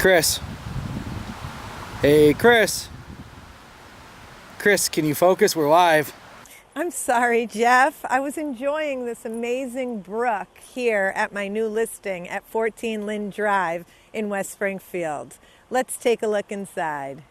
Chris. Hey, Chris. Chris, can you focus? We're live. I'm sorry, Jeff. I was enjoying this amazing brook here at my new listing at 14 Lynne Drive in West Springfield. Let's take a look inside.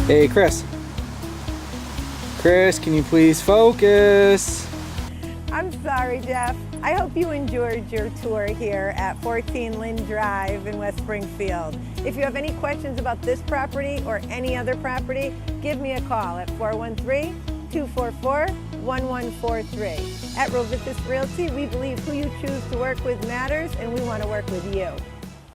Hey, Chris. Chris, can you please focus? I'm sorry, Jeff. I hope you enjoyed your tour here at 14 Lynne Drive in West Springfield. If you have any questions about this property or any other property, give me a call at 413-244-1143. At Rovithis Realty, we believe who you choose to work with matters, and we want to work with you.